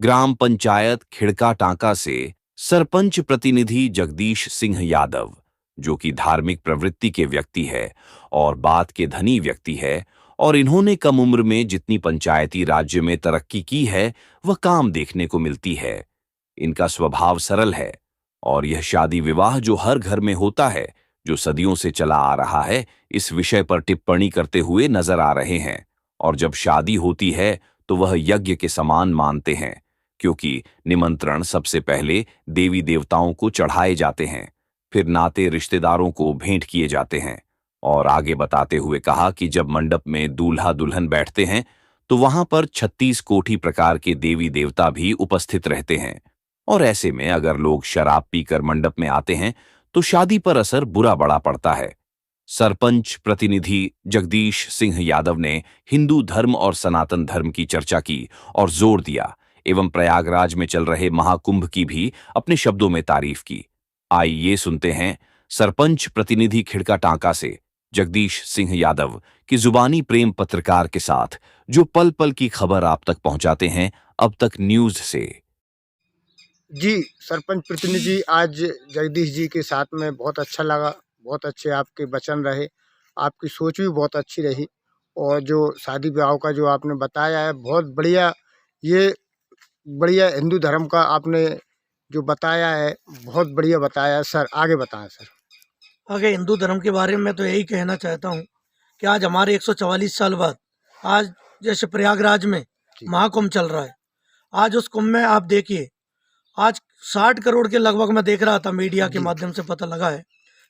ग्राम पंचायत खिड़का टांका से सरपंच प्रतिनिधि जगदीश सिंह यादव, जो कि धार्मिक प्रवृत्ति के व्यक्ति है और बात के धनी व्यक्ति है, और इन्होंने कम उम्र में जितनी पंचायती राज्य में तरक्की की है वह काम देखने को मिलती है। इनका स्वभाव सरल है और यह शादी विवाह जो हर घर में होता है, जो सदियों से चला आ रहा है, इस विषय पर टिप्पणी करते हुए नजर आ रहे हैं। और जब शादी होती है तो वह यज्ञ के समान मानते हैं, क्योंकि निमंत्रण सबसे पहले देवी देवताओं को चढ़ाए जाते हैं, फिर नाते रिश्तेदारों को भेंट किए जाते हैं। और आगे बताते हुए कहा कि जब मंडप में दूल्हा दुल्हन बैठते हैं तो वहां पर 36 कोटि प्रकार के देवी देवता भी उपस्थित रहते हैं। और ऐसे में अगर लोग शराब पीकर मंडप में आते हैं तो शादी पर असर बुरा बड़ा पड़ता है। सरपंच प्रतिनिधि जगदीश सिंह यादव ने हिंदू धर्म और सनातन धर्म की चर्चा की और जोर दिया, एवं प्रयागराज में चल रहे महाकुंभ की भी अपने शब्दों में तारीफ की। आइए सुनते हैं सरपंच प्रतिनिधि खिड़का टांका से जगदीश सिंह यादव की जुबानी प्रेम पत्रकार के साथ, जो पल पल की खबर आप तक पहुंचाते हैं अब तक न्यूज से। जी, सरपंच प्रतिनिधि जी, आज जगदीश जी के साथ में बहुत अच्छा लगा। बहुत अच्छे आपके वचन रहे, आपकी सोच भी बहुत अच्छी रही, और जो शादी ब्याह का जो आपने बताया है बहुत बढ़िया। ये बढ़िया हिंदू धर्म का आपने जो बताया है, बहुत बढ़िया बताया है सर। आगे बताएं सर। आगे हिंदू धर्म के बारे में मैं तो यही कहना चाहता हूँ कि आज हमारे 144 साल बाद आज जैसे प्रयागराज में महाकुंभ चल रहा है। आज उस कुंभ में आप देखिए, आज 60 करोड़ के लगभग, मैं देख रहा था मीडिया के माध्यम से पता लगा है,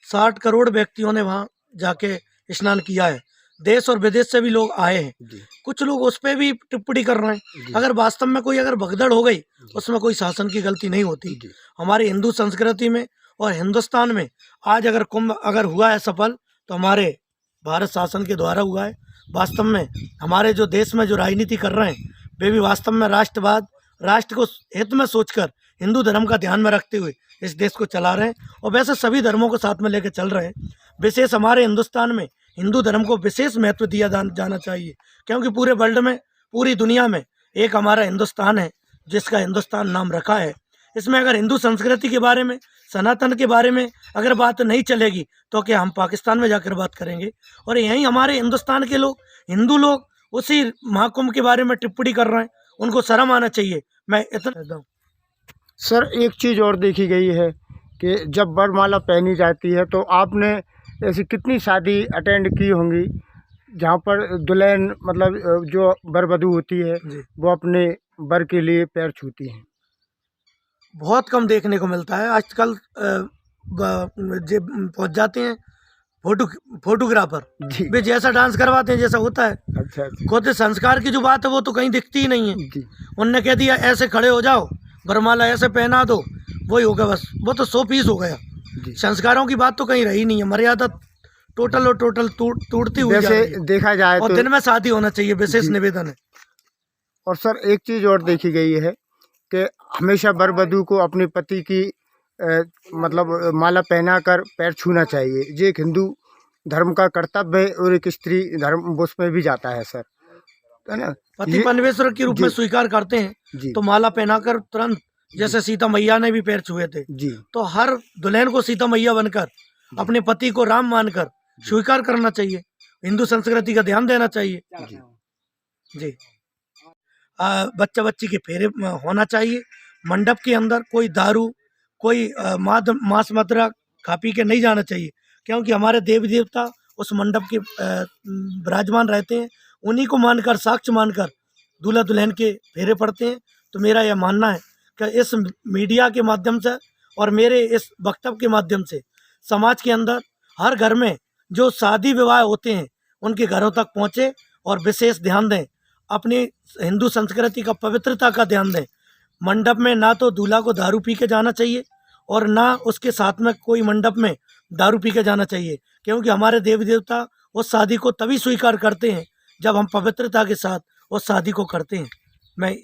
60 करोड़ व्यक्तियों ने वहाँ जाके स्नान किया है। देश और विदेश से भी लोग आए हैं। कुछ लोग उस पर भी टिप्पणी कर रहे हैं। अगर वास्तव में कोई अगर भगदड़ हो गई, उसमें कोई शासन की गलती नहीं होती। हमारी हिंदू संस्कृति में और हिंदुस्तान में आज अगर कुंभ अगर हुआ है सफल, तो हमारे भारत शासन के द्वारा हुआ है। वास्तव में हमारे जो देश में जो राजनीति कर रहे हैं, वे भी वास्तव में राष्ट्रवाद, राष्ट्र को हित में सोचकर हिंदू धर्म का ध्यान में रखते हुए इस देश को चला रहे हैं, और वैसे सभी धर्मों को साथ में लेकर चल रहे हैं। विशेष हमारे हिंदुस्तान में हिंदू धर्म को विशेष महत्व दिया जाना चाहिए, क्योंकि पूरे वर्ल्ड में, पूरी दुनिया में एक हमारा हिंदुस्तान है, जिसका हिंदुस्तान नाम रखा है। इसमें अगर हिंदू संस्कृति के बारे में, सनातन के बारे में अगर बात नहीं चलेगी, तो क्या हम पाकिस्तान में जाकर बात करेंगे? और यहीं हमारे हिंदुस्तान के लोग, हिंदू लोग, उसी महाकुंभ के बारे में टिप्पणी कर रहे हैं। उनको शर्म आना चाहिए। मैं इतना कहता हूँ सर, एक चीज़ और देखी गई है कि जब वरमाला पहनी जाती है तो आपने ऐसी कितनी शादी अटेंड की होंगी जहाँ पर दुल्हन, मतलब जो वर वधू होती है, वो अपने वर के लिए पैर छूती हैं। बहुत कम देखने को मिलता है आजकल। पहुंच जाते हैं फोटोग्राफर, वे जैसा डांस करवाते हैं जैसा होता है। अच्छा। खुद संस्कार की जो बात है वो तो कहीं दिखती ही नहीं है। उनने कह दिया ऐसे खड़े हो जाओ, वरमाला ऐसे पहना दो, वही हो गया बस। वो तो 100 पीस हो गया। संस्कारों की बात तो कहीं रही नहीं है। मर्यादा टोटल और टोटल टूटती हुई जा रही है। देखा जाए और तो दिन में शादी होना चाहिए, विशेष निवेदन है। और सर, एक चीज़ और देखी गई है कि हमेशा वर वधू को अपने पति की मतलब माला पहनाकर पैर छूना चाहिए। ये एक हिंदू धर्म का कर्तव्य है, और एक स्त्री धर्म उसमें भी जाता है सर, है ना। पति परमेश्वर के रूप में स्वीकार करते हैं, तो माला पहनाकर तुरंत, जैसे सीता मैया ने भी पैर छुए थे, तो हर दुल्हन को सीता मैया बनकर अपने पति को राम मानकर स्वीकार करना चाहिए। हिंदू संस्कृति का ध्यान देना चाहिए। जी, बच्चा बच्ची के फेरे होना चाहिए। मंडप के अंदर कोई दारू, कोई मांस मदिरा खा पी के नहीं जाना चाहिए, क्योंकि हमारे देवी देवता उस मंडप के विराजमान रहते हैं। उन्हीं को मानकर, साक्ष्य मानकर दूल्हा दुल्हन के फेरे पड़ते हैं। तो मेरा यह मानना है कि इस मीडिया के माध्यम से और मेरे इस वक्तव्य के माध्यम से समाज के अंदर हर घर में जो शादी विवाह होते हैं उनके घरों तक पहुँचे और विशेष ध्यान दें, अपनी हिंदू संस्कृति का, पवित्रता का ध्यान दें। मंडप में ना तो दूल्हा को दारू पी के जाना चाहिए और ना उसके साथ में कोई मंडप में दारू पी के जाना चाहिए, क्योंकि हमारे देवी देवता उस शादी को तभी स्वीकार करते हैं जब हम पवित्रता के साथ उस शादी को करते हैं। मैं